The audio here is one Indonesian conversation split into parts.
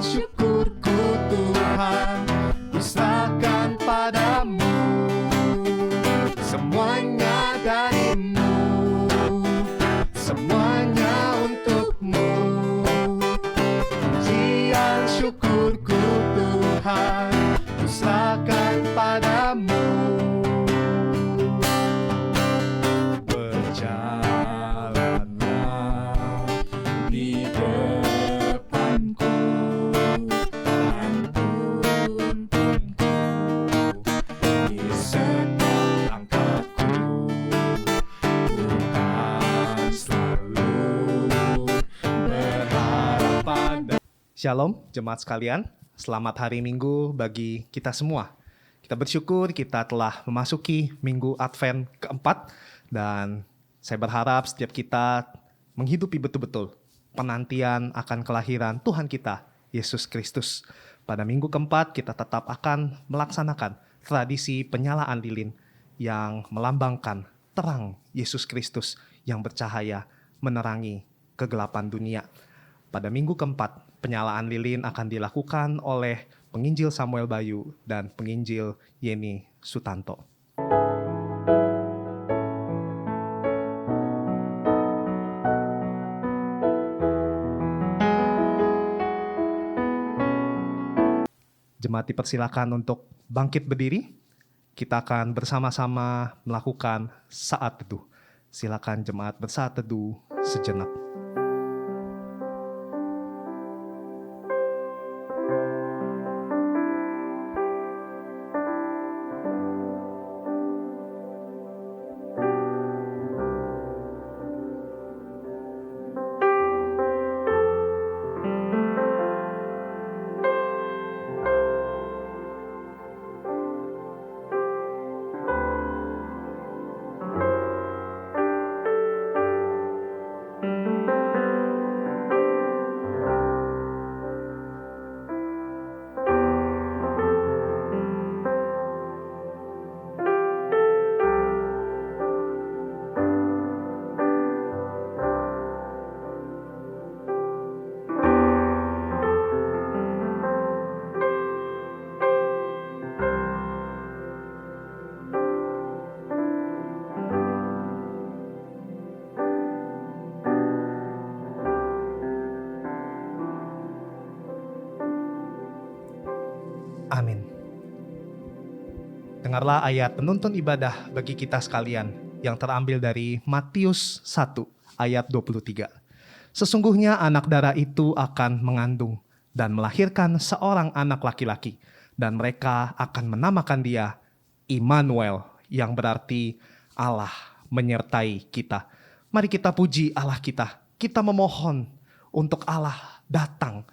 syukurku Tuhan, ku serahkan padamu, semuanya darimu, semuanya untukmu. Pujian syukurku Tuhan, ku serahkan padamu. Berjalanlah di depanku, tuntunku di setiap langkahku, Tuhan selalu berharap pada. Shalom jemaat sekalian, selamat hari Minggu bagi kita semua. Kita bersyukur kita telah memasuki Minggu Advent keempat, dan saya berharap setiap kita menghidupi betul-betul penantian akan kelahiran Tuhan kita, Yesus Kristus. Pada Minggu keempat kita tetap akan melaksanakan tradisi penyalaan lilin yang melambangkan terang Yesus Kristus yang bercahaya menerangi kegelapan dunia. Pada Minggu keempat, penyalaan lilin akan dilakukan oleh penginjil Samuel Bayu dan penginjil Yeni Sutanto. Jemaat dipersilakan untuk bangkit berdiri. Kita akan bersama-sama melakukan saat teduh. Silakan jemaat bersaat teduh sejenak. Amin. Dengarlah ayat penuntun ibadah bagi kita sekalian yang terambil dari Matius 1 ayat 23. Sesungguhnya anak darah itu akan mengandung dan melahirkan seorang anak laki-laki, dan mereka akan menamakan dia Immanuel, yang berarti Allah menyertai kita. Mari kita puji Allah kita. Kita memohon untuk Allah datang.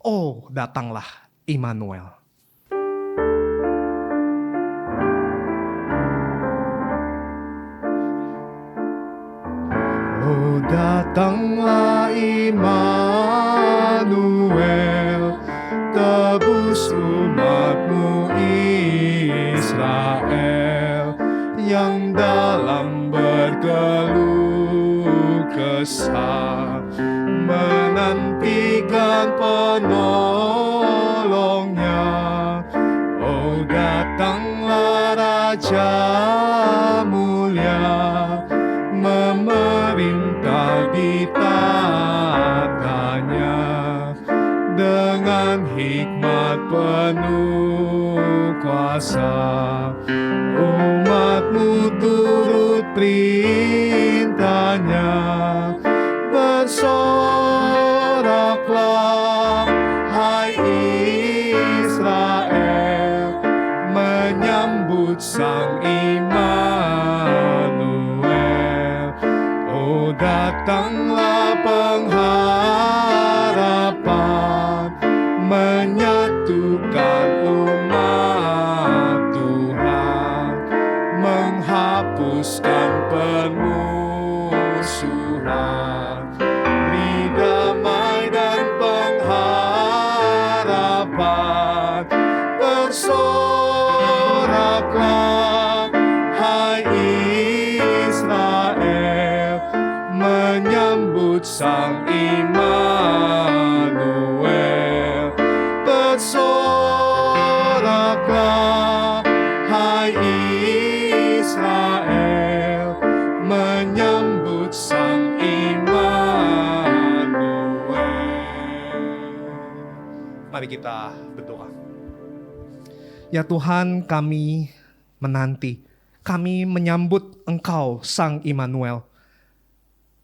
Oh, datanglah Immanuel. Oh, datanglah Immanuel, tebus umatmu Israel, yang dalam berkeluh kesah menantikan penolongnya. Oh, datanglah Raja mulia, memerintah di tatanya, dengan hikmat penuh kuasa. Umatmu turut perintahnya, bersoraklah hai Israel, menyambut Sang Immanuel. Oh, datanglah pengharapan, menyatukan umat Tuhan, menghapuskan permusuhan. Beri Mari kita berdoa. Ya Tuhan, kami menanti, kami menyambut Engkau, Sang Immanuel.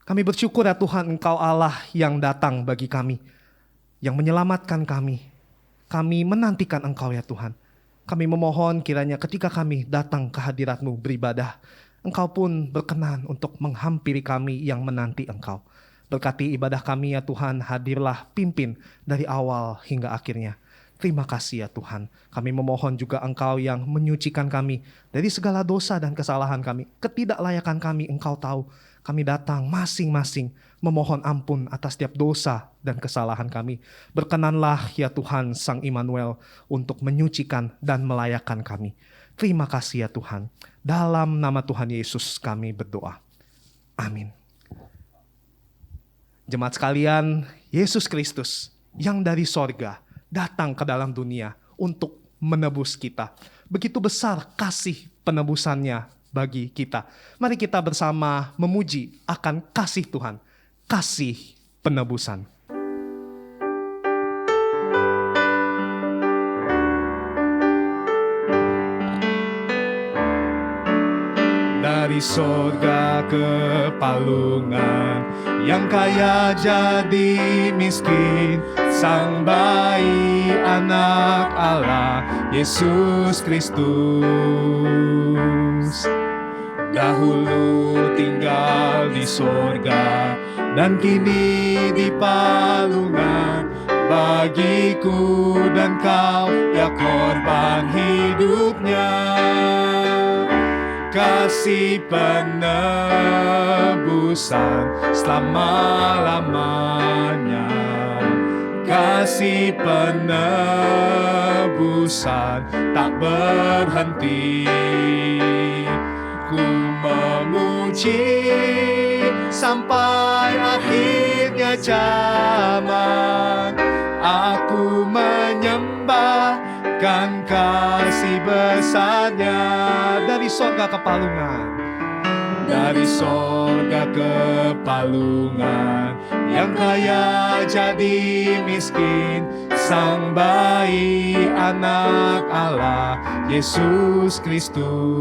Kami bersyukur ya Tuhan, Engkau Allah yang datang bagi kami, yang menyelamatkan kami. Kami menantikan Engkau ya Tuhan. Kami memohon kiranya ketika kami datang ke hadirat-Mu beribadah, Engkau pun berkenan untuk menghampiri kami yang menanti Engkau. Berkati ibadah kami ya Tuhan, hadirlah pimpin dari awal hingga akhirnya. Terima kasih ya Tuhan. Kami memohon juga Engkau yang menyucikan kami dari segala dosa dan kesalahan kami. Ketidaklayakan kami Engkau tahu. Kami datang masing-masing memohon ampun atas setiap dosa dan kesalahan kami. Berkenanlah ya Tuhan Sang Immanuel untuk menyucikan dan melayakkan kami. Terima kasih ya Tuhan. Dalam nama Tuhan Yesus kami berdoa. Amin. Jemaat sekalian, Yesus Kristus yang dari sorga datang ke dalam dunia untuk menebus kita. Begitu besar kasih penebusannya bagi kita. Mari kita bersama memuji akan kasih Tuhan, kasih penebusan. Dari sorga ke palungan, yang kaya jadi miskin, Sang bayi anak Allah, Yesus Kristus. Dahulu tinggal di sorga, dan kini di palungan. Bagiku dan kau, ya korban hidupnya. Kasih penebusan selama-lamanya. Kasih penebusan tak berhenti. Ku memuji sampai akhirnya zaman. Aku menyembahkan kasih besarnya. Dari sorga ke palungan, dari sorga ke palungan, yang kaya jadi miskin, Sang bayi anak Allah, Yesus Kristus.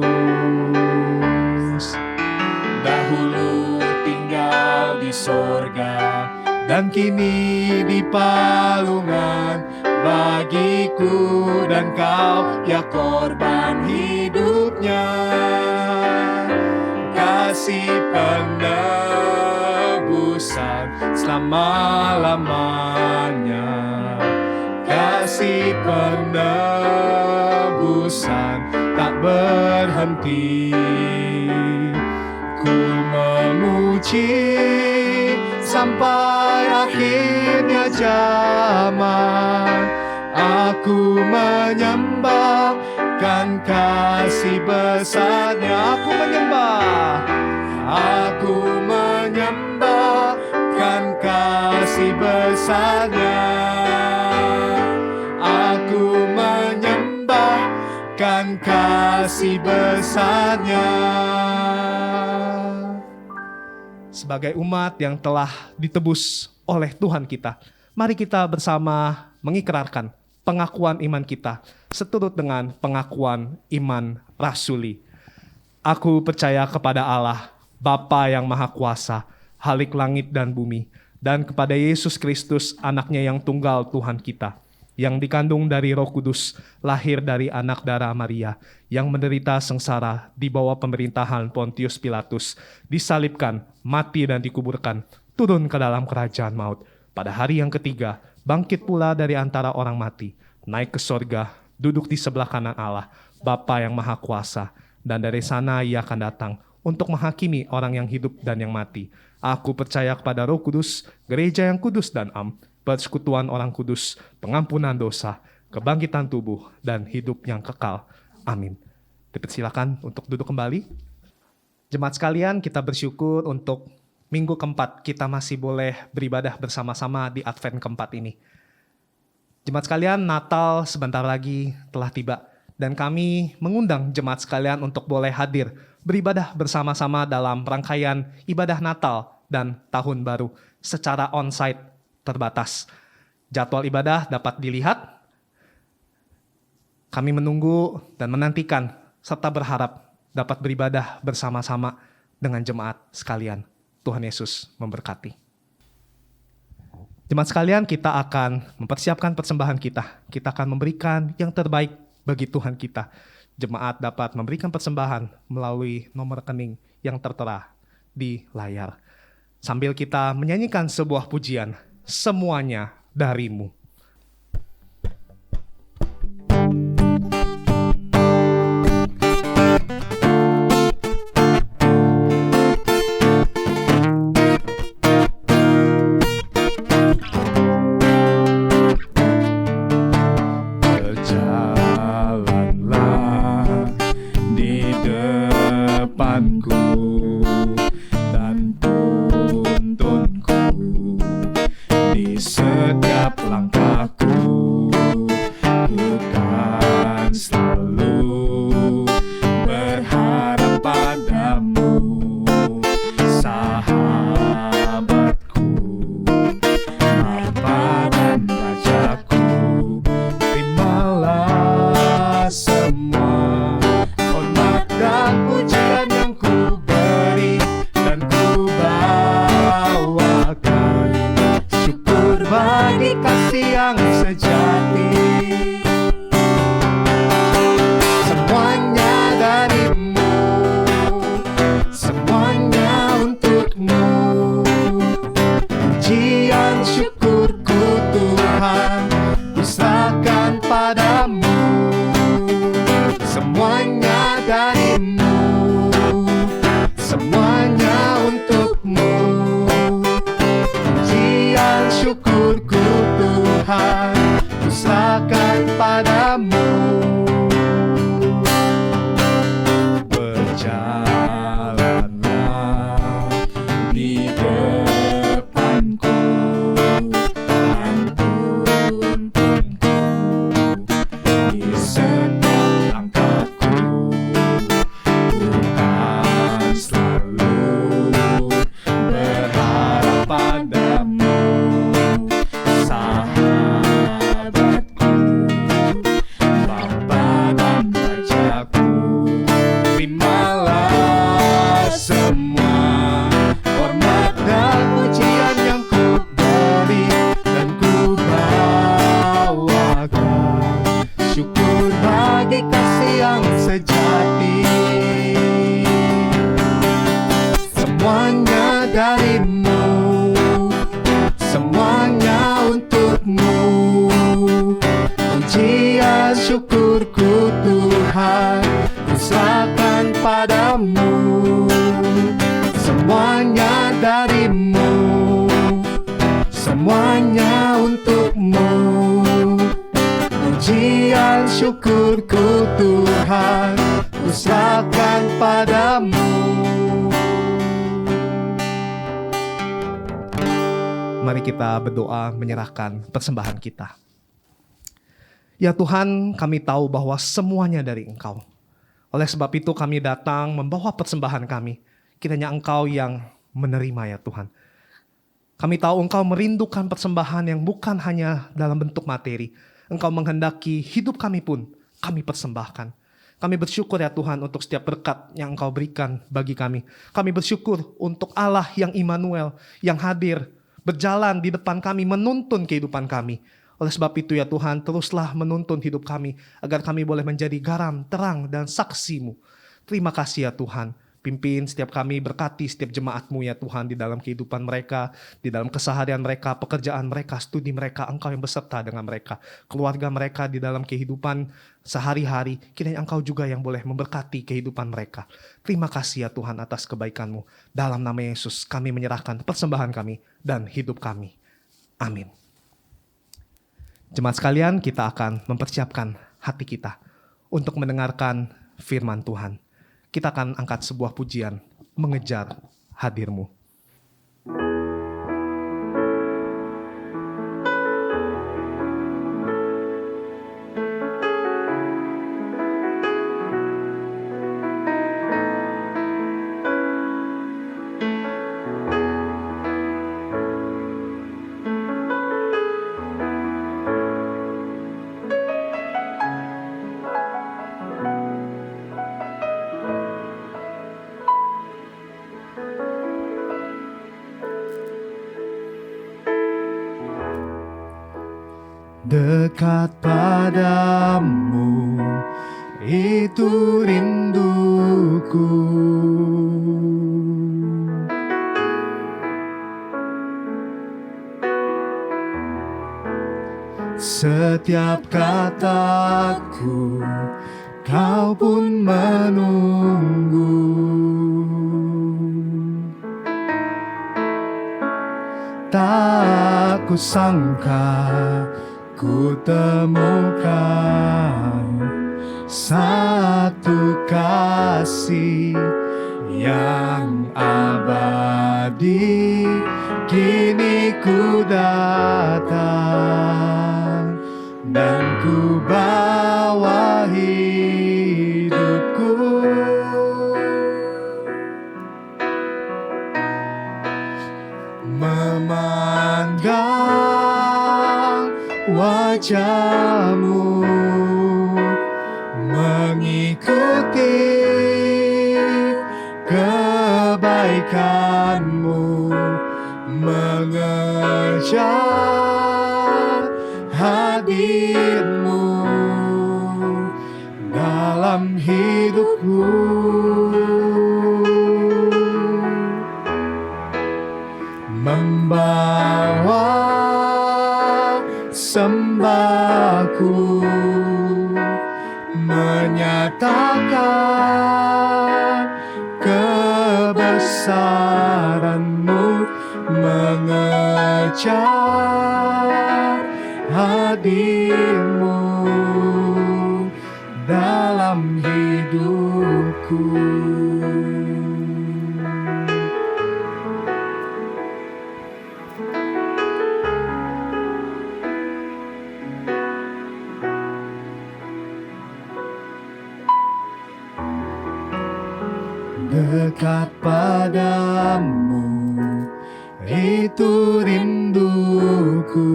Dahulu tinggal di sorga, dan kini di palungan. Bagiku dan kau, ya korban hidupnya. Kasih penebusan selama-lamanya. Kasih penebusan tak berhenti. Ku memuji sampai akhirnya zaman. Aku menyembahkan kasih besarnya. aku menyembah. Aku menyembahkan kasih besarnya. Aku menyembahkan kasih besarnya. Sebagai umat yang telah ditebus oleh Tuhan kita, mari kita bersama mengikrarkan pengakuan iman kita seturut dengan pengakuan iman rasuli. Aku percaya kepada Allah, Bapa yang Maha Kuasa, Halik langit dan bumi, dan kepada Yesus Kristus, anaknya yang tunggal Tuhan kita, yang dikandung dari Roh Kudus, lahir dari anak darah Maria, yang menderita sengsara di bawah pemerintahan Pontius Pilatus, disalibkan, mati dan dikuburkan, turun ke dalam kerajaan maut. Pada hari yang ketiga, bangkit pula dari antara orang mati, naik ke sorga, duduk di sebelah kanan Allah, Bapa yang Maha Kuasa, dan dari sana Ia akan datang untuk menghakimi orang yang hidup dan yang mati. Aku percaya kepada Roh Kudus, gereja yang kudus dan am, persekutuan orang kudus, pengampunan dosa, kebangkitan tubuh, dan hidup yang kekal. Amin. Dipersilakan untuk duduk kembali. Jemaat sekalian, kita bersyukur untuk minggu keempat kita masih boleh beribadah bersama-sama di Advent keempat ini. Jemaat sekalian, Natal sebentar lagi telah tiba, dan kami mengundang jemaat sekalian untuk boleh hadir beribadah bersama-sama dalam rangkaian ibadah Natal dan Tahun Baru secara onsite terbatas. Jadwal ibadah dapat dilihat. Kami menunggu dan menantikan serta berharap dapat beribadah bersama-sama dengan jemaat sekalian. Tuhan Yesus memberkati. Jemaat sekalian, kita akan mempersiapkan persembahan kita. Kita akan memberikan yang terbaik bagi Tuhan kita. Jemaat dapat memberikan persembahan melalui nomor rekening yang tertera di layar. Sambil kita menyanyikan sebuah pujian, semuanya darimu. Berjalanlah di depanku dan tuntunku di setiap langkahku. Ku kan selalu berharap padamu, sahabatku, Bapa dan Rajaku. Terimalah semua hormat dan pujian yang ku beri dan ku bawakan syukur bagi kasih yang sejati. Semuanya darimu, semuanya untukmu. Pujian syukurku Tuhan, ku serahkan padamu. Semuanya darimu, semuanya untukmu. Pujian syukurku Tuhan, ku serahkan padamu. Berjalanlah di depanku dan tuntunku di setiap langkahku. Ku kan selalu berharap padamu, sahabatku, Bapa dan Rajaku. Terimalah semua hormat dan pujian yang ku beri dan ku bawakan syukur bagi kasih yang sejati. Semuanya darimu, semuanya untukmu. Pujian syukurku Tuhan, ku serahkan padamu. Semuanya darimu, semuanya untukmu. Pujian syukurku Tuhan, ku serahkan padamu. Mari kita berdoa menyerahkan persembahan kita. Ya Tuhan, kami tahu bahwa semuanya dari Engkau. Oleh sebab itu kami datang membawa persembahan kami. Kiranya Engkau yang menerima ya Tuhan. Kami tahu Engkau merindukan persembahan yang bukan hanya dalam bentuk materi. Engkau menghendaki hidup kami pun kami persembahkan. Kami bersyukur ya Tuhan untuk setiap berkat yang Engkau berikan bagi kami. Kami bersyukur untuk Allah yang Immanuel, yang hadir, berjalan di depan kami, menuntun kehidupan kami. Oleh sebab itu ya Tuhan, teruslah menuntun hidup kami, agar kami boleh menjadi garam, terang, dan saksi-Mu. Terima kasih ya Tuhan. Pimpin setiap kami, berkati setiap jemaat-Mu ya Tuhan, di dalam kehidupan mereka, di dalam keseharian mereka, pekerjaan mereka, studi mereka. Engkau yang beserta dengan mereka. Keluarga mereka di dalam kehidupan sehari-hari, kiranya Engkau juga yang boleh memberkati kehidupan mereka. Terima kasih ya Tuhan atas kebaikan-Mu. Dalam nama Yesus kami menyerahkan persembahan kami dan hidup kami. Amin. Jemaat sekalian, kita akan mempersiapkan hati kita untuk mendengarkan firman Tuhan. Kita akan angkat sebuah pujian, mengejar hadir-Mu. Dekat padamu, itu rinduku. Setiap kataku, kau pun menunggu. Tak kusangka ku temukan satu kasih yang abadi. Kini ku datang dan ku bawa hidupku. Memandang wajahmu, mengikuti kebaikanmu, mengejar hadirmu dalam hidupku. Membawa sembahku, menyatakan kebesaran-Mu, mengejar hadir-Mu dalam hidupku. Dekat padamu, itu rinduku.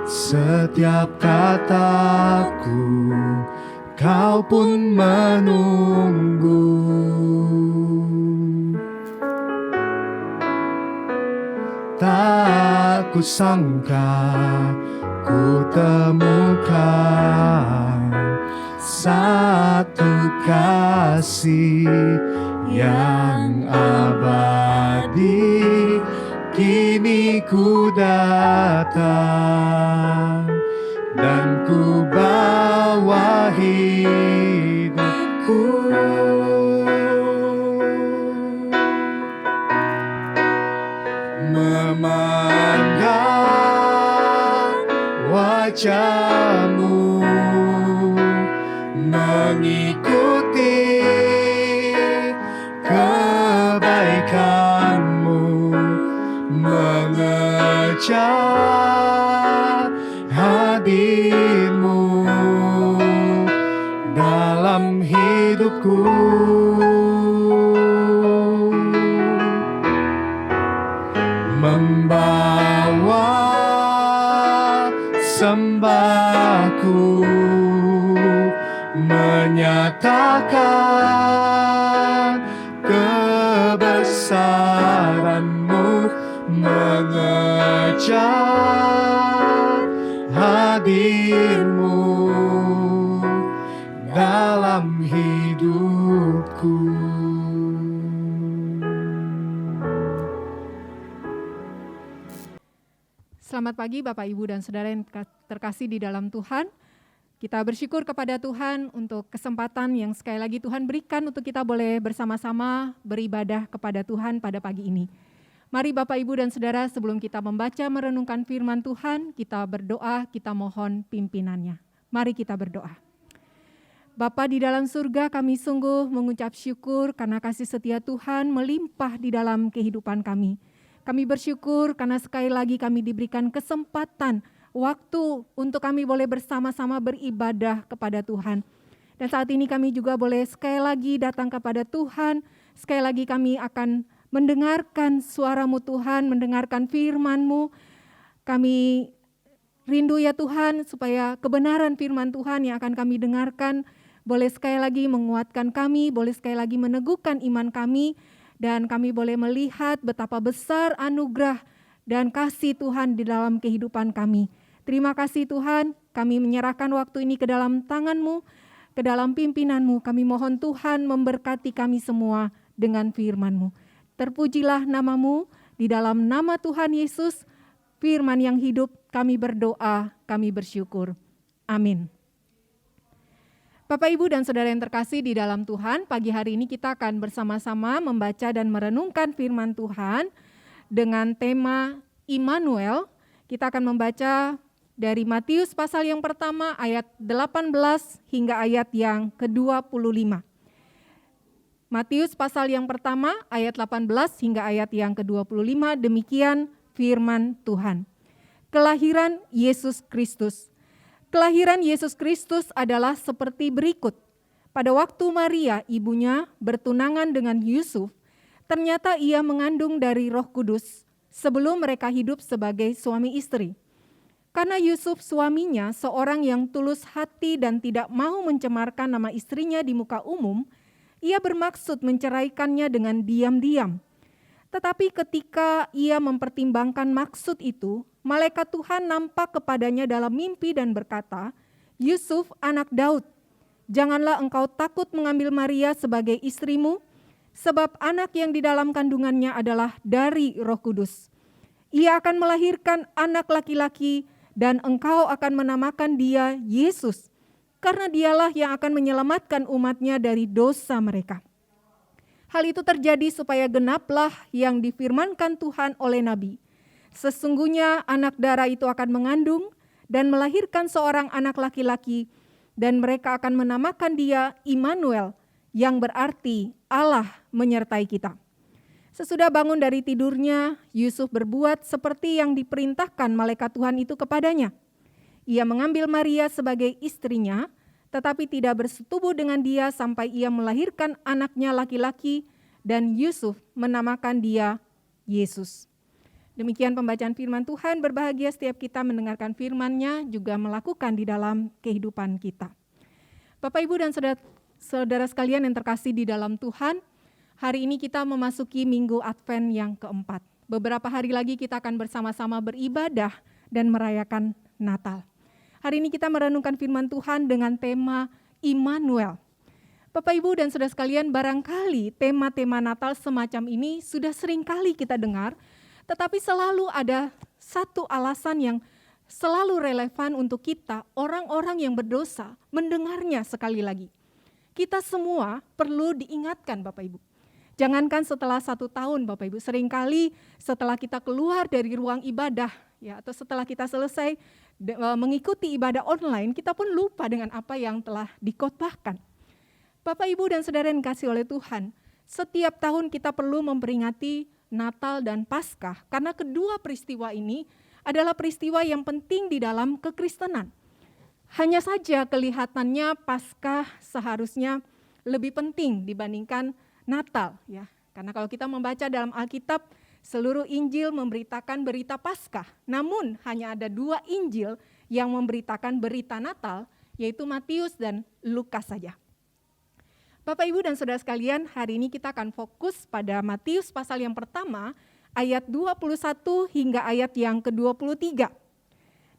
Setiap kataku, kau pun menunggu. Tak kusangka ku temukan satu kasih yang abadi. Kini ku datang dan ku bawa hidupku. Memandang wajah-Mu, mengikuti kebaikan-Mu, mengejar hadir-Mu dalam hidupku. Membawa sembahku, menyatakan kebesaran-Mu, mengejar hadir-Mu dalam hidupku. Selamat pagi Bapak, Ibu, dan Saudara yang terkasih di dalam Tuhan. Kita bersyukur kepada Tuhan untuk kesempatan yang sekali lagi Tuhan berikan untuk kita boleh bersama-sama beribadah kepada Tuhan pada pagi ini. Mari Bapak, Ibu, dan Saudara, sebelum kita membaca merenungkan firman Tuhan, kita berdoa, kita mohon pimpinannya. Mari kita berdoa. Bapa di dalam surga, kami sungguh mengucap syukur karena kasih setia Tuhan melimpah di dalam kehidupan kami. Kami bersyukur karena sekali lagi kami diberikan kesempatan, waktu untuk kami boleh bersama-sama beribadah kepada Tuhan. Dan saat ini kami juga boleh sekali lagi datang kepada Tuhan, sekali lagi kami akan mendengarkan suara-Mu Tuhan, mendengarkan firman-Mu. Kami rindu ya Tuhan supaya kebenaran firman Tuhan yang akan kami dengarkan boleh sekali lagi menguatkan kami, boleh sekali lagi meneguhkan iman kami, dan kami boleh melihat betapa besar anugerah dan kasih Tuhan di dalam kehidupan kami. Terima kasih Tuhan, kami menyerahkan waktu ini ke dalam tangan-Mu, ke dalam pimpinan-Mu. Kami mohon Tuhan memberkati kami semua dengan firman-Mu. Terpujilah nama-Mu, di dalam nama Tuhan Yesus, firman yang hidup, kami berdoa, kami bersyukur. Amin. Bapak, Ibu, dan Saudara yang terkasih di dalam Tuhan, pagi hari ini kita akan bersama-sama membaca dan merenungkan firman Tuhan dengan tema Immanuel. Kita akan membaca dari Matius pasal yang pertama ayat 18 hingga ayat yang ke-25. Matius pasal yang pertama ayat 18 hingga ayat yang ke-25, demikian firman Tuhan. Kelahiran Yesus Kristus. Kelahiran Yesus Kristus adalah seperti berikut. Pada waktu Maria, ibunya, bertunangan dengan Yusuf, ternyata ia mengandung dari Roh Kudus sebelum mereka hidup sebagai suami istri. Karena Yusuf suaminya seorang yang tulus hati dan tidak mau mencemarkan nama istrinya di muka umum, ia bermaksud menceraikannya dengan diam-diam. Tetapi ketika ia mempertimbangkan maksud itu, malaikat Tuhan nampak kepadanya dalam mimpi dan berkata, "Yusuf, anak Daud, janganlah engkau takut mengambil Maria sebagai istrimu, sebab anak yang di dalam kandungannya adalah dari Roh Kudus. Ia akan melahirkan anak laki-laki, dan engkau akan menamakan dia Yesus, karena dialah yang akan menyelamatkan umatnya dari dosa mereka." Hal itu terjadi supaya genaplah yang difirmankan Tuhan oleh Nabi. Sesungguhnya anak darah itu akan mengandung dan melahirkan seorang anak laki-laki, dan mereka akan menamakan dia Immanuel, yang berarti Allah menyertai kita. Sesudah bangun dari tidurnya, Yusuf berbuat seperti yang diperintahkan malaikat Tuhan itu kepadanya. Ia mengambil Maria sebagai istrinya, tetapi tidak bersetubuh dengan dia sampai ia melahirkan anaknya laki-laki, dan Yusuf menamakan dia Yesus. Demikian pembacaan firman Tuhan. Berbahagia setiap kita mendengarkan firman-Nya, juga melakukan di dalam kehidupan kita. Bapak, Ibu, dan saudara sekalian yang terkasih di dalam Tuhan, hari ini kita memasuki Minggu Advent yang keempat. Beberapa hari lagi kita akan bersama-sama beribadah dan merayakan Natal. Hari ini kita merenungkan firman Tuhan dengan tema Immanuel. Bapak, Ibu, dan saudara sekalian, barangkali tema-tema Natal semacam ini sudah sering kali kita dengar, tetapi selalu ada satu alasan yang selalu relevan untuk kita, orang-orang yang berdosa, mendengarnya sekali lagi. Kita semua perlu diingatkan, Bapak, Ibu. Jangankan setelah 1 tahun, Bapak Ibu, seringkali setelah kita keluar dari ruang ibadah, ya, atau setelah kita selesai mengikuti ibadah online, kita pun lupa dengan apa yang telah dikhotbahkan. Bapak, Ibu, dan saudara yang dikasihi oleh Tuhan, setiap tahun kita perlu memperingati Natal dan Paskah, karena kedua peristiwa ini adalah peristiwa yang penting di dalam kekristenan. Hanya saja kelihatannya Paskah seharusnya lebih penting dibandingkan Natal, ya. Karena kalau kita membaca dalam Alkitab, seluruh Injil memberitakan berita Paskah. Namun hanya ada 2 Injil yang memberitakan berita Natal, yaitu Matius dan Lukas saja. Bapak, Ibu, dan saudara sekalian, hari ini kita akan fokus pada Matius pasal yang pertama, ayat 21 hingga ayat yang ke-23.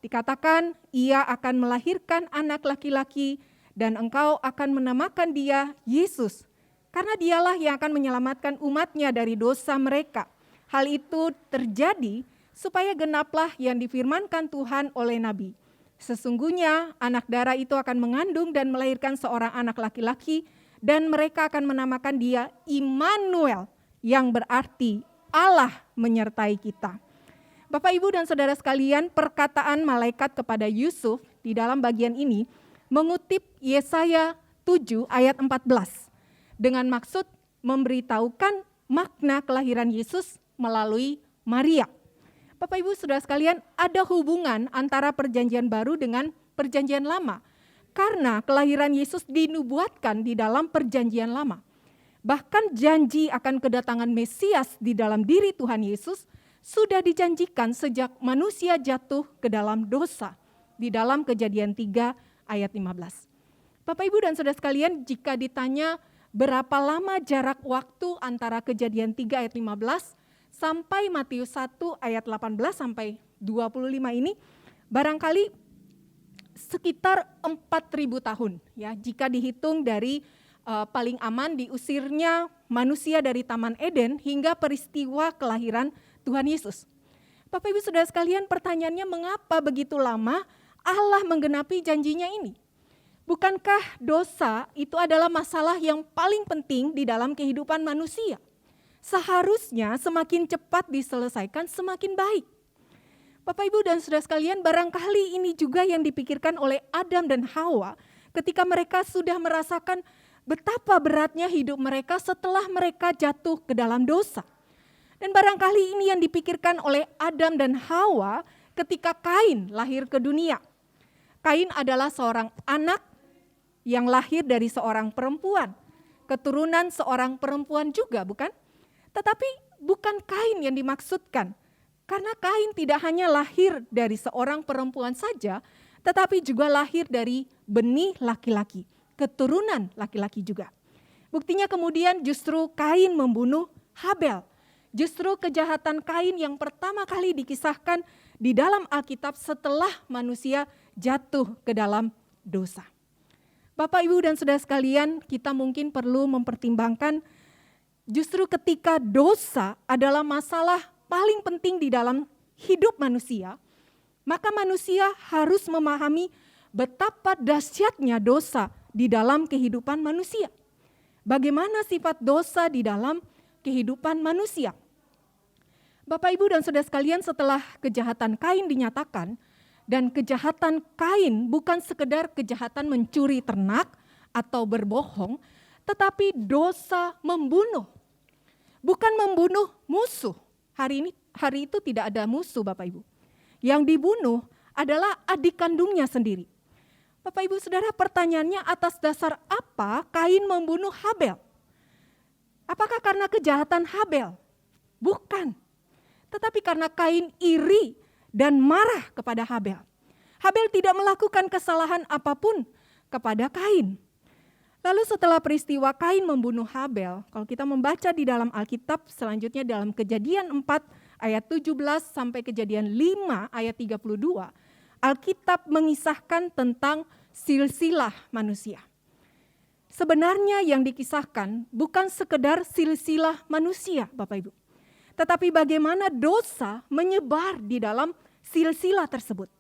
Dikatakan, ia akan melahirkan anak laki-laki, dan engkau akan menamakan dia Yesus, karena dialah yang akan menyelamatkan umatnya dari dosa mereka. Hal itu terjadi supaya genaplah yang difirmankan Tuhan oleh Nabi. Sesungguhnya anak darah itu akan mengandung dan melahirkan seorang anak laki-laki, dan mereka akan menamakan dia Immanuel, yang berarti Allah menyertai kita. Bapak, Ibu, dan saudara sekalian, perkataan malaikat kepada Yusuf di dalam bagian ini mengutip Yesaya 7 ayat 14. Dengan maksud memberitahukan makna kelahiran Yesus melalui Maria. Bapak, Ibu, saudara sekalian, ada hubungan antara perjanjian baru dengan perjanjian lama. Karena kelahiran Yesus dinubuatkan di dalam perjanjian lama. Bahkan janji akan kedatangan Mesias di dalam diri Tuhan Yesus sudah dijanjikan sejak manusia jatuh ke dalam dosa. Di dalam Kejadian 3 ayat 15. Bapak, Ibu, dan saudara sekalian, jika ditanya berapa lama jarak waktu antara Kejadian 3 ayat 15 sampai Matius 1 ayat 18 sampai 25 ini barangkali sekitar 4.000 tahun ya, jika dihitung dari paling aman diusirnya manusia dari Taman Eden hingga peristiwa kelahiran Tuhan Yesus. Bapak Ibu Saudara sekalian, pertanyaannya mengapa begitu lama Allah menggenapi janjinya ini? Bukankah dosa itu adalah masalah yang paling penting di dalam kehidupan manusia? Seharusnya semakin cepat diselesaikan semakin baik. Bapak Ibu dan Saudara sekalian, barangkali ini juga yang dipikirkan oleh Adam dan Hawa ketika mereka sudah merasakan betapa beratnya hidup mereka setelah mereka jatuh ke dalam dosa. Dan barangkali ini yang dipikirkan oleh Adam dan Hawa ketika Kain lahir ke dunia. Kain adalah seorang anak yang lahir dari seorang perempuan. Keturunan seorang perempuan juga, bukan? Tetapi bukan Kain yang dimaksudkan. Karena Kain tidak hanya lahir dari seorang perempuan saja, tetapi juga lahir dari benih laki-laki, keturunan laki-laki juga. Buktinya kemudian justru Kain membunuh Habel. Justru kejahatan Kain yang pertama kali dikisahkan di dalam Alkitab setelah manusia jatuh ke dalam dosa. Bapak, Ibu, dan Saudara sekalian, kita mungkin perlu mempertimbangkan justru ketika dosa adalah masalah paling penting di dalam hidup manusia, maka manusia harus memahami betapa dahsyatnya dosa di dalam kehidupan manusia. Bagaimana sifat dosa di dalam kehidupan manusia. Bapak, Ibu, dan Saudara sekalian, setelah kejahatan Kain dinyatakan, dan kejahatan Kain bukan sekedar kejahatan mencuri ternak atau berbohong, tetapi dosa membunuh. Bukan membunuh musuh. Hari itu tidak ada musuh, Bapak Ibu. Yang dibunuh adalah adik kandungnya sendiri. Bapak Ibu Saudara, pertanyaannya atas dasar apa Kain membunuh Habel? Apakah karena kejahatan Habel? Bukan. Tetapi karena Kain iri dan marah kepada Habel. Habel tidak melakukan kesalahan apapun kepada Kain. Lalu setelah peristiwa Kain membunuh Habel, kalau kita membaca di dalam Alkitab selanjutnya dalam Kejadian 4 ayat 17 sampai Kejadian 5 ayat 32, Alkitab mengisahkan tentang silsilah manusia. Sebenarnya yang dikisahkan bukan sekedar silsilah manusia, Bapak Ibu. Tetapi bagaimana dosa menyebar di dalam silsilah tersebut.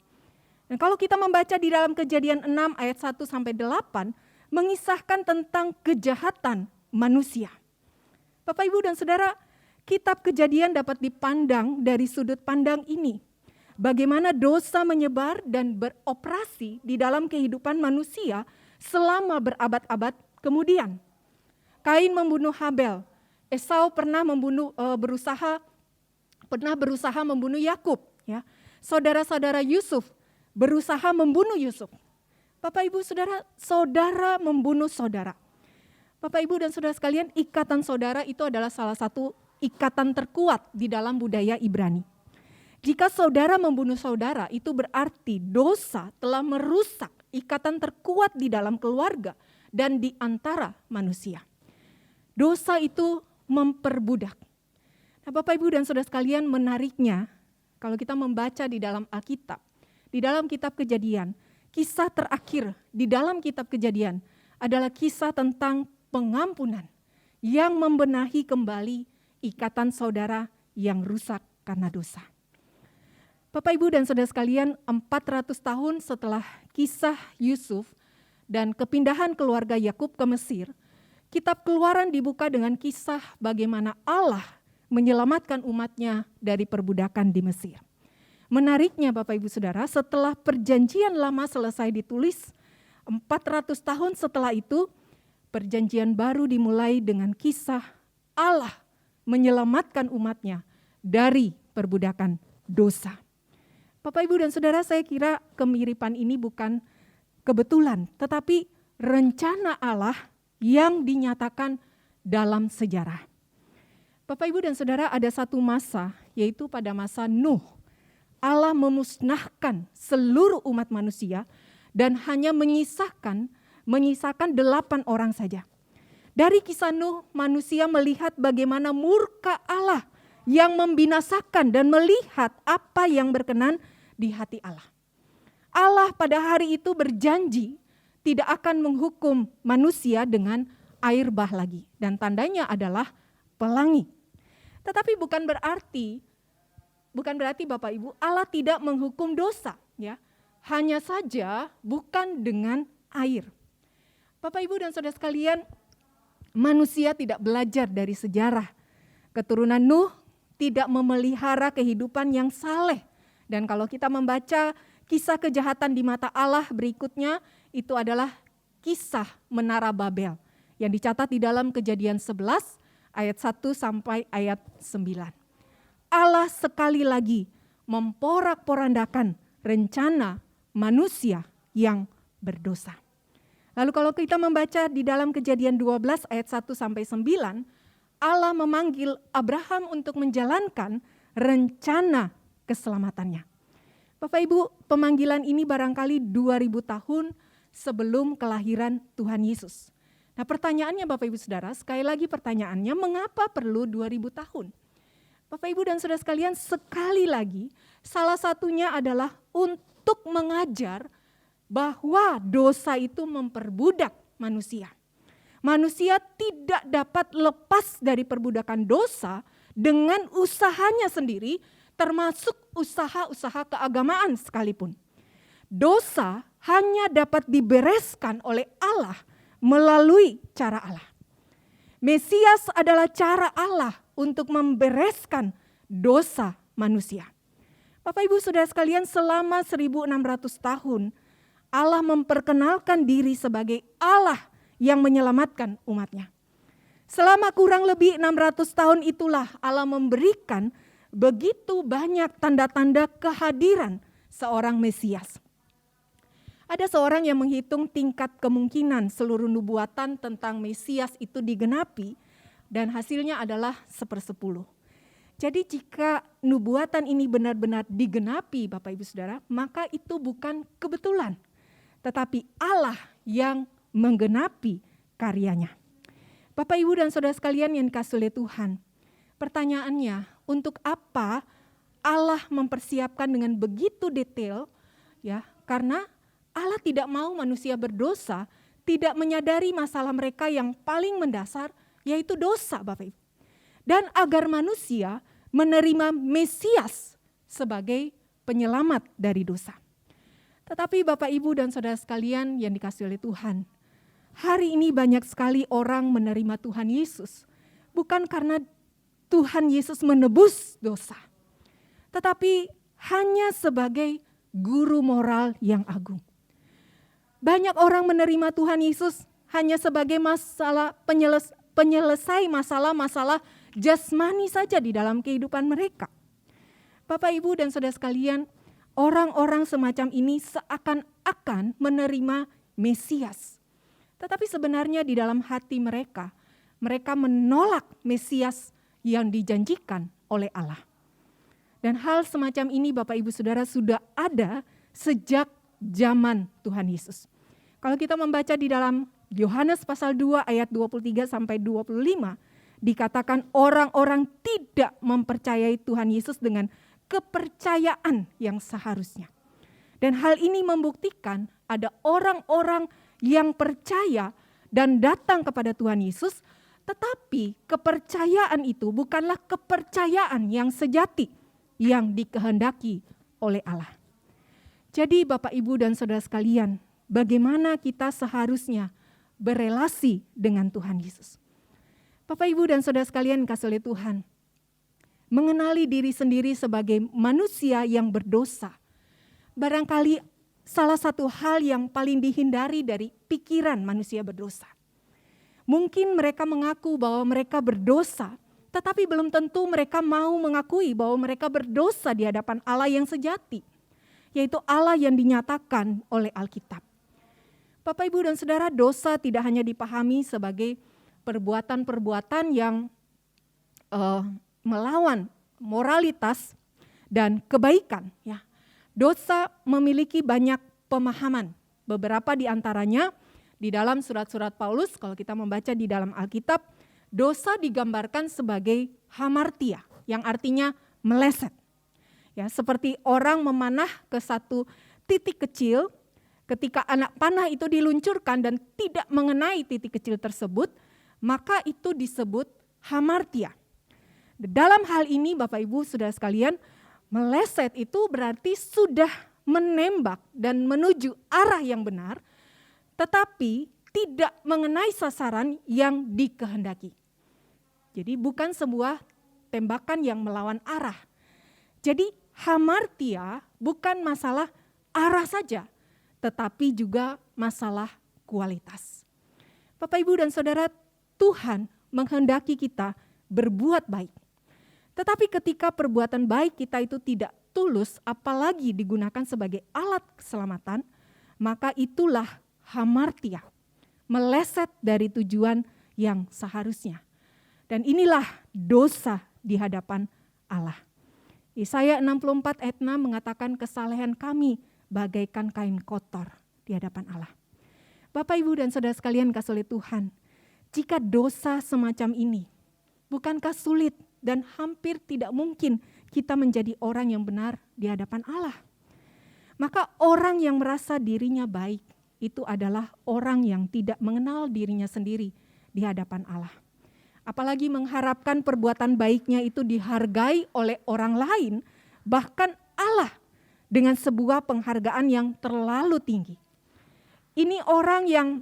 Dan kalau kita membaca di dalam Kejadian 6 ayat 1 sampai 8, mengisahkan tentang kejahatan manusia. Bapak, Ibu, dan Saudara, kitab Kejadian dapat dipandang dari sudut pandang ini. Bagaimana dosa menyebar dan beroperasi di dalam kehidupan manusia selama berabad-abad kemudian. Kain membunuh Habel. Esau pernah berusaha membunuh Yakub. Ya. Saudara-saudara Yusuf berusaha membunuh Yusuf. Bapak, Ibu, Saudara, saudara membunuh saudara. Bapak, Ibu, dan Saudara sekalian, ikatan saudara itu adalah salah satu ikatan terkuat di dalam budaya Ibrani. Jika saudara membunuh saudara, itu berarti dosa telah merusak ikatan terkuat di dalam keluarga dan di antara manusia. Dosa itu memperbudak. Nah, Bapak, Ibu, dan Saudara sekalian, menariknya kalau kita membaca di dalam Alkitab, di dalam kitab Kejadian, kisah terakhir di dalam kitab Kejadian adalah kisah tentang pengampunan yang membenahi kembali ikatan saudara yang rusak karena dosa. Bapak, Ibu, dan Saudara sekalian, 400 tahun setelah kisah Yusuf dan kepindahan keluarga Yakub ke Mesir, kitab Keluaran dibuka dengan kisah bagaimana Allah menyelamatkan umatnya dari perbudakan di Mesir. Menariknya Bapak, Ibu, Saudara, setelah perjanjian lama selesai ditulis, 400 tahun setelah itu, perjanjian baru dimulai dengan kisah Allah menyelamatkan umatnya dari perbudakan dosa. Bapak, Ibu, dan Saudara, saya kira kemiripan ini bukan kebetulan, tetapi rencana Allah yang dinyatakan dalam sejarah. Bapak, Ibu, dan Saudara, ada satu masa, yaitu pada masa Nuh. Allah memusnahkan seluruh umat manusia dan hanya menyisakan 8 orang saja. Dari kisah Nuh, manusia melihat bagaimana murka Allah yang membinasakan dan melihat apa yang berkenan di hati Allah. Allah pada hari itu berjanji tidak akan menghukum manusia dengan air bah lagi. Dan tandanya adalah pelangi. Tetapi bukan berarti Bapak Ibu Allah tidak menghukum dosa, ya. Hanya saja bukan dengan air. Bapak Ibu dan saudara sekalian, manusia tidak belajar dari sejarah. Keturunan Nuh tidak memelihara kehidupan yang saleh. Dan kalau kita membaca kisah kejahatan di mata Allah berikutnya, itu adalah kisah Menara Babel yang dicatat di dalam Kejadian 11 ayat 1 sampai ayat 9. Allah sekali lagi memporak-porandakan rencana manusia yang berdosa. Lalu kalau kita membaca di dalam Kejadian 12 ayat 1 sampai 9, Allah memanggil Abraham untuk menjalankan rencana keselamatannya. Bapak Ibu, pemanggilan ini barangkali 2000 tahun sebelum kelahiran Tuhan Yesus. Nah, pertanyaannya Bapak Ibu Saudara, sekali lagi pertanyaannya, mengapa perlu 2000 tahun? Bapak Ibu dan Saudara sekalian, sekali lagi salah satunya adalah untuk mengajar bahwa dosa itu memperbudak manusia. Manusia tidak dapat lepas dari perbudakan dosa dengan usahanya sendiri, termasuk usaha-usaha keagamaan sekalipun. Dosa hanya dapat dibereskan oleh Allah melalui cara Allah. Mesias adalah cara Allah untuk membereskan dosa manusia. Bapak Ibu Saudara sekalian, selama 1600 tahun Allah memperkenalkan diri sebagai Allah yang menyelamatkan umatnya. Selama kurang lebih 600 tahun itulah Allah memberikan begitu banyak tanda-tanda kehadiran seorang Mesias. Ada seorang yang menghitung tingkat kemungkinan seluruh nubuatan tentang Mesias itu digenapi dan hasilnya adalah 1/10. Jadi jika nubuatan ini benar-benar digenapi Bapak Ibu Saudara, maka itu bukan kebetulan, tetapi Allah yang menggenapi karyanya. Bapak Ibu dan Saudara sekalian yang dikasihi oleh Tuhan, pertanyaannya, untuk apa Allah mempersiapkan dengan begitu detail? Ya, karena Allah tidak mau manusia berdosa, tidak menyadari masalah mereka yang paling mendasar, yaitu dosa Bapak Ibu. Dan agar manusia menerima Mesias sebagai penyelamat dari dosa. Tetapi Bapak Ibu dan Saudara sekalian yang dikasihi oleh Tuhan, hari ini banyak sekali orang menerima Tuhan Yesus, bukan karena Tuhan Yesus menebus dosa, tetapi hanya sebagai guru moral yang agung. Banyak orang menerima Tuhan Yesus hanya sebagai penyelesai masalah-masalah jasmani saja di dalam kehidupan mereka. Bapak, Ibu, dan saudara sekalian, orang-orang semacam ini seakan-akan menerima Mesias. Tetapi sebenarnya di dalam hati mereka, mereka menolak Mesias yang dijanjikan oleh Allah. Dan hal semacam ini Bapak Ibu Saudara sudah ada sejak zaman Tuhan Yesus. Kalau kita membaca di dalam Yohanes pasal 2 ayat 23 sampai 25, dikatakan orang-orang tidak mempercayai Tuhan Yesus dengan kepercayaan yang seharusnya. Dan hal ini membuktikan ada orang-orang yang percaya dan datang kepada Tuhan Yesus, tetapi kepercayaan itu bukanlah kepercayaan yang sejati yang dikehendaki oleh Allah. Jadi Bapak, Ibu, dan saudara sekalian, bagaimana kita seharusnya berelasi dengan Tuhan Yesus? Bapak, Ibu, dan saudara sekalian kasih oleh Tuhan, mengenali diri sendiri sebagai manusia yang berdosa, barangkali salah satu hal yang paling dihindari dari pikiran manusia berdosa. Mungkin mereka mengaku bahwa mereka berdosa, tetapi belum tentu mereka mau mengakui bahwa mereka berdosa di hadapan Allah yang sejati, yaitu Allah yang dinyatakan oleh Alkitab. Bapak, Ibu, dan saudara, dosa tidak hanya dipahami sebagai perbuatan-perbuatan yang melawan moralitas dan kebaikan. Dosa memiliki banyak pemahaman, beberapa di antaranya Di dalam surat-surat Paulus, kalau kita membaca di dalam Alkitab, dosa digambarkan sebagai hamartia, yang artinya meleset. Ya, seperti orang memanah ke satu titik kecil, ketika anak panah itu diluncurkan dan tidak mengenai titik kecil tersebut, maka itu disebut hamartia. Dalam hal ini Bapak Ibu Saudara sekalian, meleset itu berarti sudah menembak dan menuju arah yang benar, tetapi tidak mengenai sasaran yang dikehendaki. Jadi bukan sebuah tembakan yang melawan arah. Jadi hamartia bukan masalah arah saja, tetapi juga masalah kualitas. Bapak, Ibu, dan Saudara, Tuhan menghendaki kita berbuat baik. Tetapi ketika perbuatan baik kita itu tidak tulus, apalagi digunakan sebagai alat keselamatan, maka itulah hamartia, meleset dari tujuan yang seharusnya. Dan inilah dosa di hadapan Allah. Yesaya 64 ayat 6 mengatakan kesalehan kami bagaikan kain kotor di hadapan Allah. Bapak, Ibu, dan Saudara sekalian kasih oleh Tuhan, jika dosa semacam ini, bukankah sulit dan hampir tidak mungkin kita menjadi orang yang benar di hadapan Allah? Maka orang yang merasa dirinya baik itu adalah orang yang tidak mengenal dirinya sendiri di hadapan Allah. Apalagi mengharapkan perbuatan baiknya itu dihargai oleh orang lain, bahkan Allah dengan sebuah penghargaan yang terlalu tinggi. Ini orang yang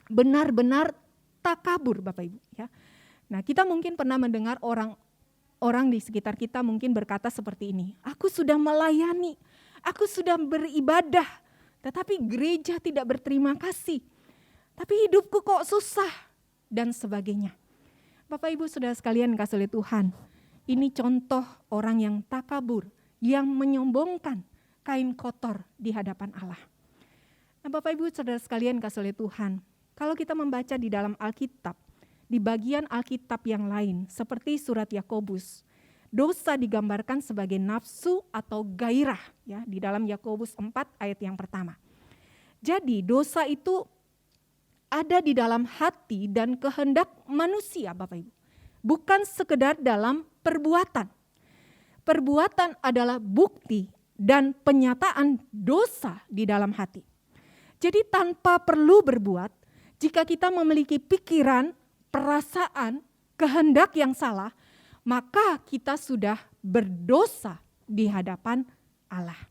benar-benar takabur, Bapak Ibu. Ya. Nah, kita mungkin pernah mendengar orang di sekitar kita mungkin berkata seperti ini, aku sudah melayani, aku sudah beribadah, tetapi gereja tidak berterima kasih, tapi hidupku kok susah, dan sebagainya. Bapak, Ibu, Saudara sekalian kasih oleh Tuhan, ini contoh orang yang takabur, yang menyombongkan kain kotor di hadapan Allah. Nah, Bapak, Ibu, Saudara sekalian kasih oleh Tuhan, kalau kita membaca di dalam Alkitab, di bagian Alkitab yang lain, seperti surat Yakobus, dosa digambarkan sebagai nafsu atau gairah, ya, di dalam Yakobus 4 ayat yang pertama. Jadi dosa itu ada di dalam hati dan kehendak manusia, Bapak Ibu. Bukan sekedar dalam perbuatan. Perbuatan adalah bukti dan penyataan dosa di dalam hati. Jadi tanpa perlu berbuat, jika kita memiliki pikiran, perasaan, kehendak yang salah, maka kita sudah berdosa di hadapan Allah.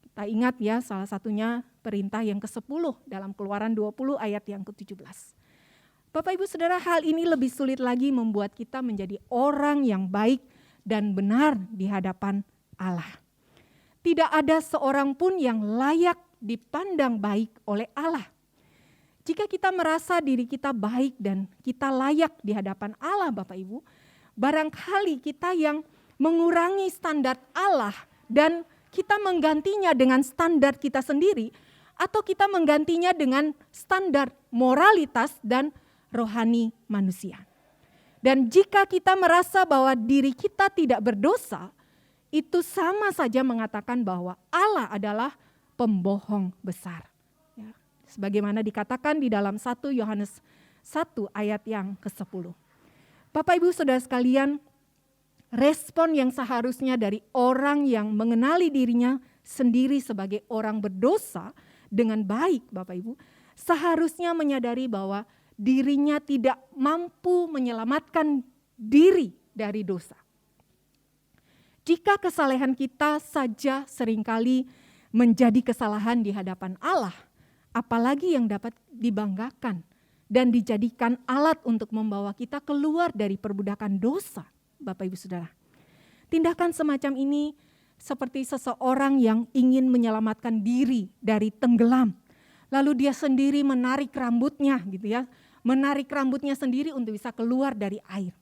Kita ingat ya, salah satunya perintah yang ke-10 dalam Keluaran 20 ayat yang ke-17. Bapak, Ibu, Saudara, hal ini lebih sulit lagi membuat kita menjadi orang yang baik dan benar di hadapan Allah. Tidak ada seorang pun yang layak dipandang baik oleh Allah. Jika kita merasa diri kita baik dan kita layak di hadapan Allah, Bapak Ibu, barangkali kita yang mengurangi standar Allah dan kita menggantinya dengan standar kita sendiri, atau kita menggantinya dengan standar moralitas dan rohani manusia. Dan jika kita merasa bahwa diri kita tidak berdosa, itu sama saja mengatakan bahwa Allah adalah pembohong besar. Sebagaimana dikatakan di dalam 1 Yohanes 1 ayat yang ke-10. Bapak, Ibu, Saudara sekalian, respon yang seharusnya dari orang yang mengenali dirinya sendiri sebagai orang berdosa dengan baik, Bapak Ibu, seharusnya menyadari bahwa dirinya tidak mampu menyelamatkan diri dari dosa. Jika kesalehan kita saja seringkali menjadi kesalahan di hadapan Allah, apalagi yang dapat dibanggakan dan dijadikan alat untuk membawa kita keluar dari perbudakan dosa, Bapak, Ibu, Saudara. Tindakan semacam ini seperti seseorang yang ingin menyelamatkan diri dari tenggelam. Lalu dia sendiri menarik rambutnya gitu ya, menarik rambutnya sendiri untuk bisa keluar dari air.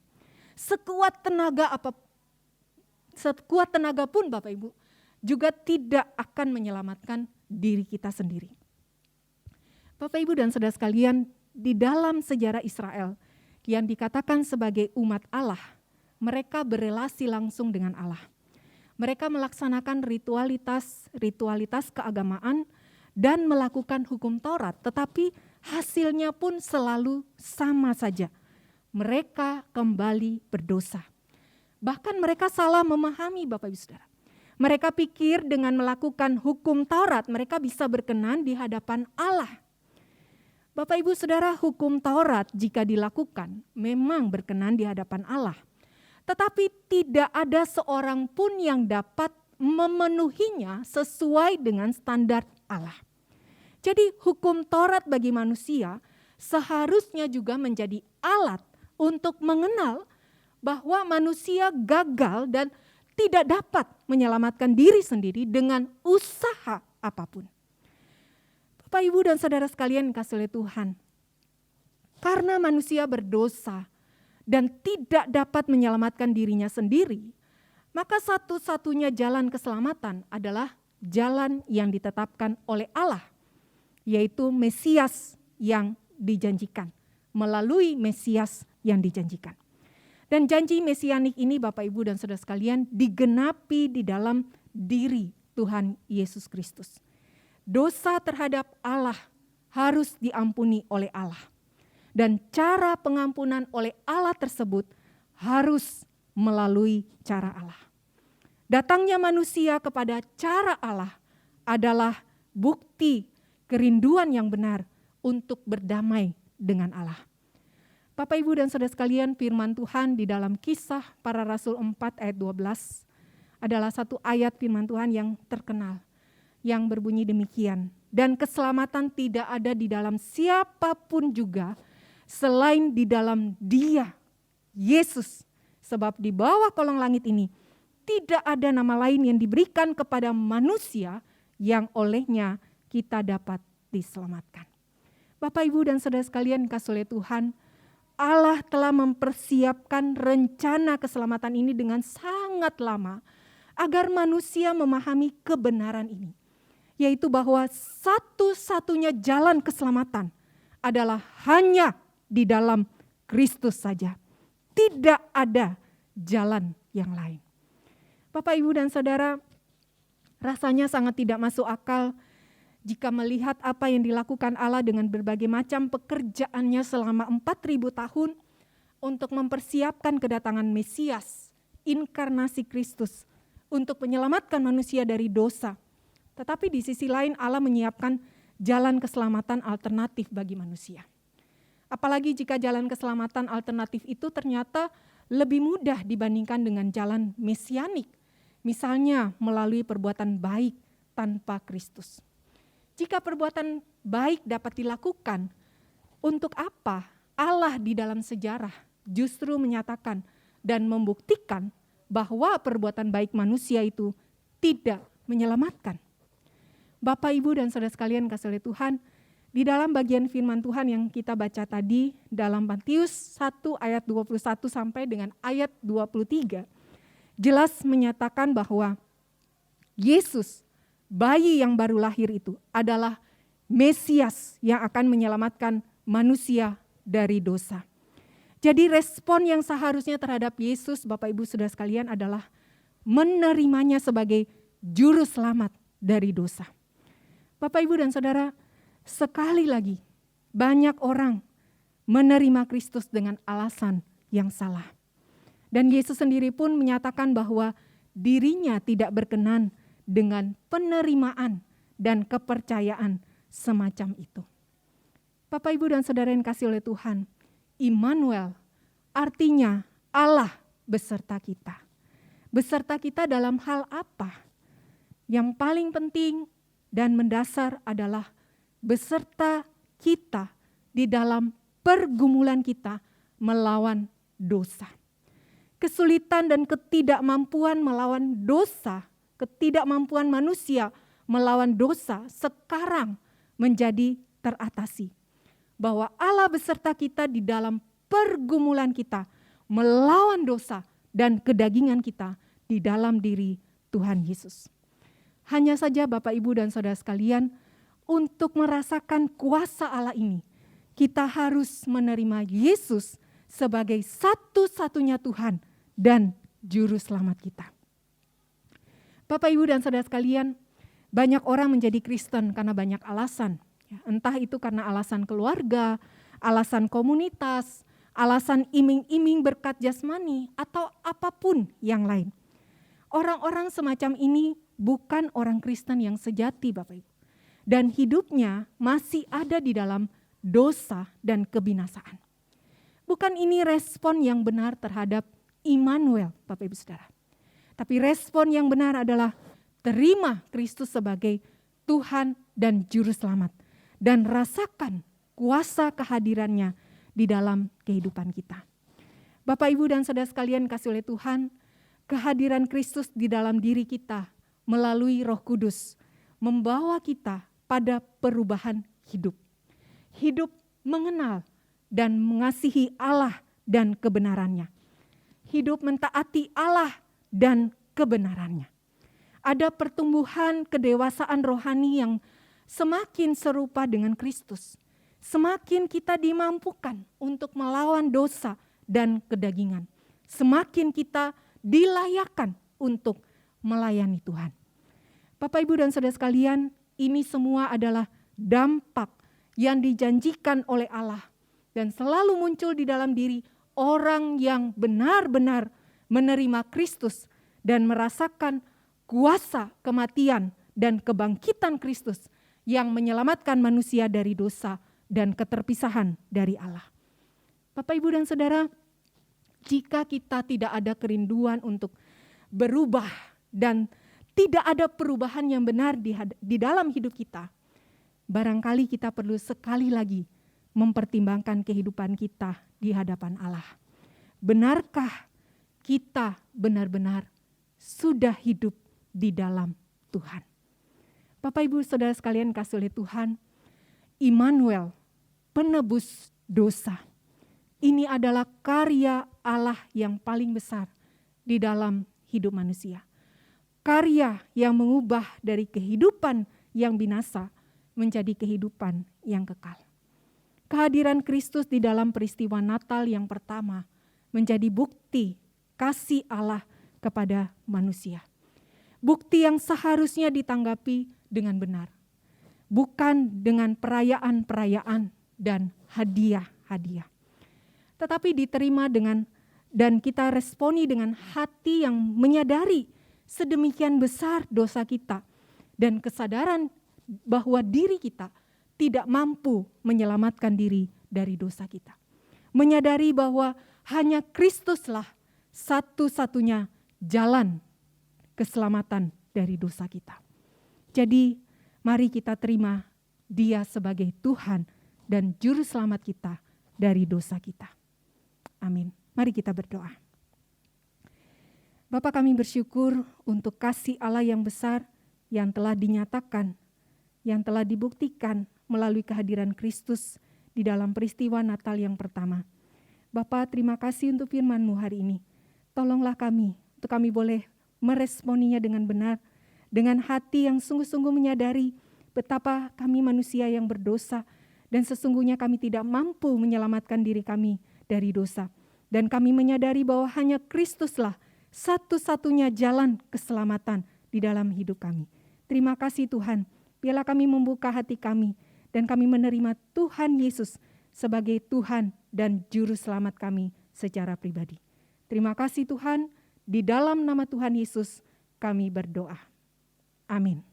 Sekuat tenaga pun Bapak, Ibu, juga tidak akan menyelamatkan diri kita sendiri. Bapak, Ibu, dan Saudara sekalian, di dalam sejarah Israel yang dikatakan sebagai umat Allah, mereka berelasi langsung dengan Allah. Mereka melaksanakan ritualitas keagamaan dan melakukan hukum Taurat, tetapi hasilnya pun selalu sama saja. Mereka kembali berdosa. Bahkan mereka salah memahami Bapak Ibu Saudara. Mereka pikir dengan melakukan hukum Taurat mereka bisa berkenan di hadapan Allah. Bapak Ibu Saudara, hukum Taurat jika dilakukan memang berkenan di hadapan Allah. Tetapi tidak ada seorang pun yang dapat memenuhinya sesuai dengan standar Allah. Jadi hukum Taurat bagi manusia seharusnya juga menjadi alat untuk mengenal bahwa manusia gagal dan tidak dapat menyelamatkan diri sendiri dengan usaha apapun. Bapak, Ibu, dan saudara sekalian kasih oleh Tuhan, karena manusia berdosa dan tidak dapat menyelamatkan dirinya sendiri, maka satu-satunya jalan keselamatan adalah jalan yang ditetapkan oleh Allah, yaitu Mesias yang dijanjikan, melalui Mesias yang dijanjikan. Dan janji mesianik ini Bapak Ibu dan saudara sekalian digenapi di dalam diri Tuhan Yesus Kristus. Dosa terhadap Allah harus diampuni oleh Allah. Dan cara pengampunan oleh Allah tersebut harus melalui cara Allah. Datangnya manusia kepada cara Allah adalah bukti kerinduan yang benar untuk berdamai dengan Allah. Bapak, Ibu, dan saudara sekalian, firman Tuhan di dalam Kisah Para Rasul 4 ayat 12 adalah satu ayat firman Tuhan yang terkenal, yang berbunyi demikian. Dan keselamatan tidak ada di dalam siapapun juga selain di dalam Dia, Yesus. Sebab di bawah kolong langit ini tidak ada nama lain yang diberikan kepada manusia yang olehnya kita dapat diselamatkan. Bapak, Ibu, dan saudara sekalian kasih oleh Tuhan, Allah telah mempersiapkan rencana keselamatan ini dengan sangat lama agar manusia memahami kebenaran ini. Yaitu bahwa satu-satunya jalan keselamatan adalah hanya di dalam Kristus saja. Tidak ada jalan yang lain. Bapak, Ibu, dan saudara, rasanya sangat tidak masuk akal jika melihat apa yang dilakukan Allah dengan berbagai macam pekerjaannya selama 4.000 tahun untuk mempersiapkan kedatangan Mesias, inkarnasi Kristus, untuk menyelamatkan manusia dari dosa. Tetapi di sisi lain Allah menyiapkan jalan keselamatan alternatif bagi manusia. Apalagi jika jalan keselamatan alternatif itu ternyata lebih mudah dibandingkan dengan jalan mesianik. Misalnya melalui perbuatan baik tanpa Kristus. Jika perbuatan baik dapat dilakukan, untuk apa Allah di dalam sejarah justru menyatakan dan membuktikan bahwa perbuatan baik manusia itu tidak menyelamatkan? Bapak, Ibu, dan saudara sekalian kasih oleh Tuhan, di dalam bagian firman Tuhan yang kita baca tadi dalam Matius 1 ayat 21 sampai dengan ayat 23, jelas menyatakan bahwa Yesus, bayi yang baru lahir itu adalah Mesias yang akan menyelamatkan manusia dari dosa. Jadi respon yang seharusnya terhadap Yesus, Bapak, Ibu, saudara sekalian, adalah menerimanya sebagai juru selamat dari dosa. Bapak, Ibu, dan saudara, sekali lagi banyak orang menerima Kristus dengan alasan yang salah. Dan Yesus sendiri pun menyatakan bahwa dirinya tidak berkenan dengan penerimaan dan kepercayaan semacam itu. Bapak, Ibu, dan saudara yang kasih oleh Tuhan, Immanuel artinya Allah beserta kita. Beserta kita dalam hal apa? Yang paling penting dan mendasar adalah beserta kita di dalam pergumulan kita melawan dosa. Kesulitan dan ketidakmampuan melawan dosa, ketidakmampuan manusia melawan dosa sekarang menjadi teratasi. Bahwa Allah beserta kita di dalam pergumulan kita melawan dosa dan kedagingan kita di dalam diri Tuhan Yesus. Hanya saja Bapak, Ibu, dan saudara sekalian, untuk merasakan kuasa Allah ini, kita harus menerima Yesus sebagai satu-satunya Tuhan dan Juru Selamat kita. Bapak, Ibu, dan saudara sekalian, banyak orang menjadi Kristen karena banyak alasan. Ya, entah itu karena alasan keluarga, alasan komunitas, alasan iming-iming berkat jasmani, atau apapun yang lain. Orang-orang semacam ini bukan orang Kristen yang sejati, Bapak Ibu. Dan hidupnya masih ada di dalam dosa dan kebinasaan. Bukan ini respon yang benar terhadap Immanuel, Bapak Ibu Saudara. Tapi respon yang benar adalah terima Kristus sebagai Tuhan dan Juru Selamat. Dan rasakan kuasa kehadirannya di dalam kehidupan kita. Bapak, Ibu, dan saudara sekalian kasih oleh Tuhan, kehadiran Kristus di dalam diri kita melalui Roh Kudus membawa kita pada perubahan hidup. Hidup mengenal dan mengasihi Allah dan kebenarannya. Hidup mentaati Allah dan kebenarannya. Ada pertumbuhan kedewasaan rohani yang semakin serupa dengan Kristus. Semakin kita dimampukan untuk melawan dosa dan kedagingan. Semakin kita dilayakkan untuk melayani Tuhan. Bapak, Ibu, dan saudara sekalian, ini semua adalah dampak yang dijanjikan oleh Allah dan selalu muncul di dalam diri orang yang benar-benar menerima Kristus dan merasakan kuasa kematian dan kebangkitan Kristus yang menyelamatkan manusia dari dosa dan keterpisahan dari Allah. Bapak, Ibu, dan saudara, jika kita tidak ada kerinduan untuk berubah dan tidak ada perubahan yang benar di dalam hidup kita, barangkali kita perlu sekali lagi mempertimbangkan kehidupan kita di hadapan Allah. Benarkah kita benar-benar sudah hidup di dalam Tuhan? Bapak, Ibu, saudara sekalian kasih oleh Tuhan, Immanuel, penebus dosa. Ini adalah karya Allah yang paling besar di dalam hidup manusia. Karya yang mengubah dari kehidupan yang binasa menjadi kehidupan yang kekal. Kehadiran Kristus di dalam peristiwa Natal yang pertama menjadi bukti kasih Allah kepada manusia. Bukti yang seharusnya ditanggapi dengan benar. Bukan dengan perayaan-perayaan dan hadiah-hadiah. Tetapi diterima dan kita responi dengan hati yang menyadari sedemikian besar dosa kita dan kesadaran bahwa diri kita tidak mampu menyelamatkan diri dari dosa kita. Menyadari bahwa hanya Kristuslah satu-satunya jalan keselamatan dari dosa kita. Jadi mari kita terima Dia sebagai Tuhan dan Juru Selamat kita dari dosa kita. Amin. Mari kita berdoa. Bapa, kami bersyukur untuk kasih Allah yang besar yang telah dinyatakan, yang telah dibuktikan melalui kehadiran Kristus di dalam peristiwa Natal yang pertama. Bapa, terima kasih untuk firman-Mu hari ini. Tolonglah kami, untuk kami boleh meresponinya dengan benar, dengan hati yang sungguh-sungguh menyadari betapa kami manusia yang berdosa dan sesungguhnya kami tidak mampu menyelamatkan diri kami dari dosa. Dan kami menyadari bahwa hanya Kristuslah satu-satunya jalan keselamatan di dalam hidup kami. Terima kasih Tuhan, biarlah kami membuka hati kami dan kami menerima Tuhan Yesus sebagai Tuhan dan Juru Selamat kami secara pribadi. Terima kasih Tuhan, di dalam nama Tuhan Yesus kami berdoa. Amin.